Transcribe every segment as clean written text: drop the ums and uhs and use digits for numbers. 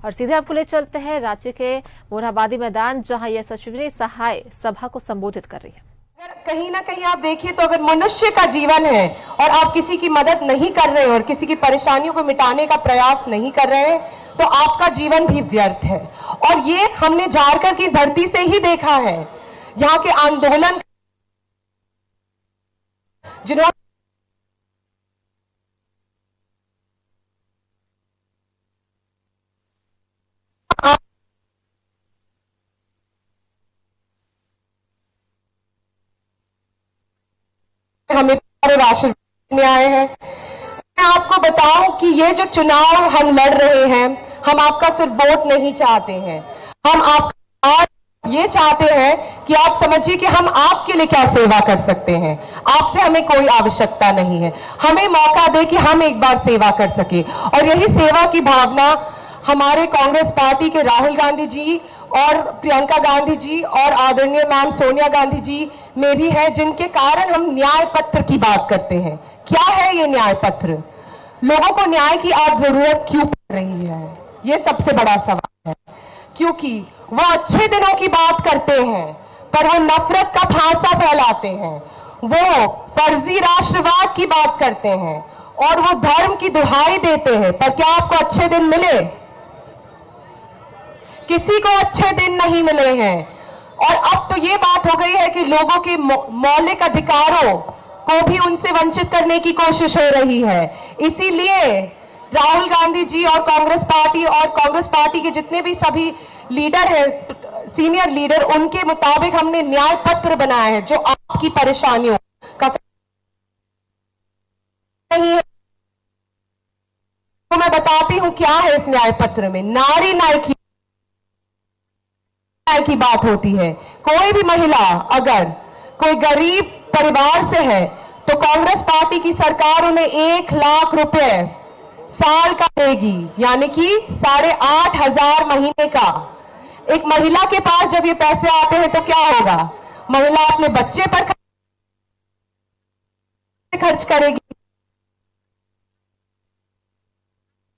और सीधे आपको ले चलते हैं राज्य के मोरहाबादी मैदान, जहां यशस्विनी सहाय सभा को संबोधित कर रही है। कहीं ना कहीं आप देखिए तो अगर मनुष्य का जीवन है और आप किसी की मदद नहीं कर रहे और किसी की परेशानियों को मिटाने का प्रयास नहीं कर रहे हैं तो आपका जीवन भी व्यर्थ है। और ये हमने झारखंड की धरती से ही देखा है। यहाँ के आंदोलन जिन्होंने हमें राशन देने आए हैं। मैं आपको बताऊं कि ये जो चुनाव हम लड़ रहे हैं, हम आपका सिर्फ वोट नहीं चाहते हैं, हम आपका ये चाहते हैं कि आप समझिए कि हम आपके लिए क्या सेवा कर सकते हैं। आपसे हमें कोई आवश्यकता नहीं है, हमें मौका दे कि हम एक बार सेवा कर सके। और यही सेवा की भावना हमारे कांग्रेस पार्टी के राहुल गांधी जी और प्रियंका गांधी जी और आदरणीय मैम सोनिया गांधी जी में भी है, जिनके कारण हम न्याय पत्र की बात करते हैं। क्या है ये न्याय पत्र? लोगों को न्याय की आज जरूरत क्यों पड़ रही है, ये सबसे बड़ा सवाल है। क्योंकि वो अच्छे दिनों की बात करते हैं पर वो नफरत का फांसा फैलाते हैं, वो फर्जी राष्ट्रवाद की बात करते हैं और वो धर्म की दुहाई देते हैं। पर क्या आपको अच्छे दिन मिले? किसी को अच्छे दिन नहीं मिले हैं। और अब तो ये बात हो गई है कि लोगों के मौलिक अधिकारों को भी उनसे वंचित करने की कोशिश हो रही है। इसीलिए राहुल गांधी जी और कांग्रेस पार्टी के जितने भी सभी लीडर हैं, सीनियर लीडर, उनके मुताबिक हमने न्याय पत्र बनाया है जो आपकी परेशानियों का नहीं है। तो मैं बताती हूं क्या है इस न्याय पत्र में। नारी न्याय की बात होती है। कोई भी महिला अगर कोई गरीब परिवार से है तो कांग्रेस पार्टी की सरकार उन्हें 1 लाख रुपए साल का देगी, यानी कि 8,500 महीने का। एक महिला के पास जब ये पैसे आते हैं तो क्या होगा? महिला अपने बच्चे पर खर्च करेगी,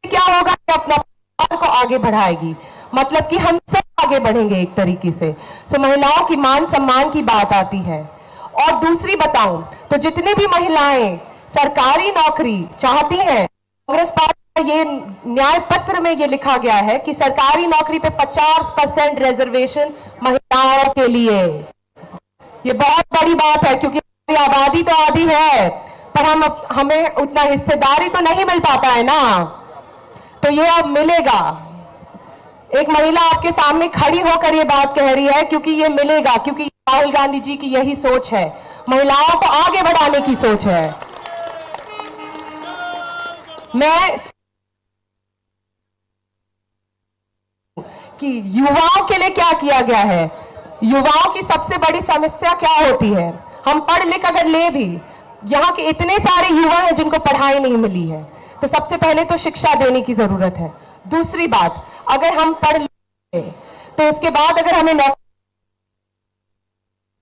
क्या होगा? अपना परिवार को आगे बढ़ाएगी। मतलब कि हम सब आगे बढ़ेंगे एक तरीके से। सो महिलाओं की मान सम्मान की बात आती है। और दूसरी बताऊं तो जितनी भी महिलाएं सरकारी नौकरी चाहती हैं, कांग्रेस पार्टी ये न्याय पत्र में ये लिखा गया है कि सरकारी नौकरी पे 50% रिजर्वेशन महिलाओं के लिए। ये बहुत बड़ी बात है क्योंकि आबादी तो आधी है पर हमें उतना हिस्सेदारी तो नहीं मिल पाता है ना। तो ये अब मिलेगा। एक महिला आपके सामने खड़ी होकर ये बात कह रही है क्योंकि ये मिलेगा, क्योंकि राहुल गांधी जी की यही सोच है, महिलाओं को आगे बढ़ाने की सोच है। मैं कि युवाओं के लिए क्या किया गया है। युवाओं की सबसे बड़ी समस्या क्या होती है? हम पढ़ लिख अगर ले भी, यहाँ के इतने सारे युवा हैं जिनको पढ़ाई नहीं मिली है, तो सबसे पहले तो शिक्षा देने की जरूरत है। दूसरी बात, अगर हम पढ़ लें तो उसके बाद अगर हमें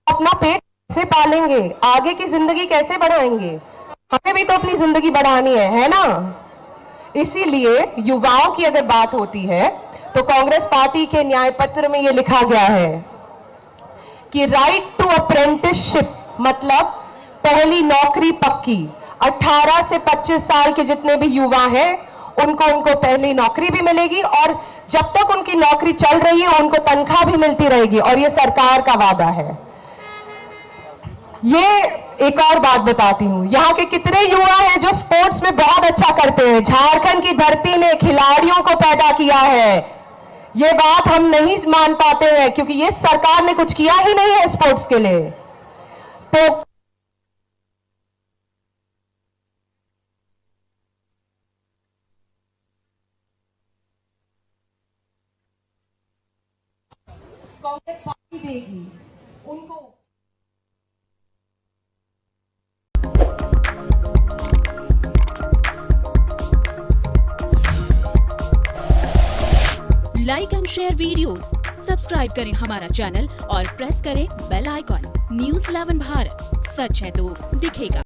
अपना पेट कैसे पालेंगे, आगे की जिंदगी कैसे बढ़ाएंगे? हमें भी तो अपनी जिंदगी बढ़ानी है ना। इसीलिए युवाओं की अगर बात होती है तो कांग्रेस पार्टी के न्याय पत्र में यह लिखा गया है कि राइट टू अप्रेंटिसशिप, मतलब पहली नौकरी पक्की। 18 से 25 साल के जितने भी युवा हैं उनको पहली नौकरी भी मिलेगी और जब तक उनकी नौकरी चल रही है उनको तनख्वाह भी मिलती रहेगी और ये सरकार का वादा है। ये एक और बात बताती हूं, यहाँ के कितने युवा हैं जो स्पोर्ट्स में बहुत अच्छा करते हैं। झारखंड की धरती ने खिलाड़ियों को पैदा किया है। ये बात हम नहीं मान पाते हैं क्योंकि ये सरकार ने कुछ किया ही नहीं है स्पोर्ट्स के लिए। तो कांग्रेस पार्टी देगी उनको। Like and share videos, subscribe करें हमारा चैनल और प्रेस करें बेल आइकॉन। न्यूज़ 11 भारत, सच है तो दिखेगा।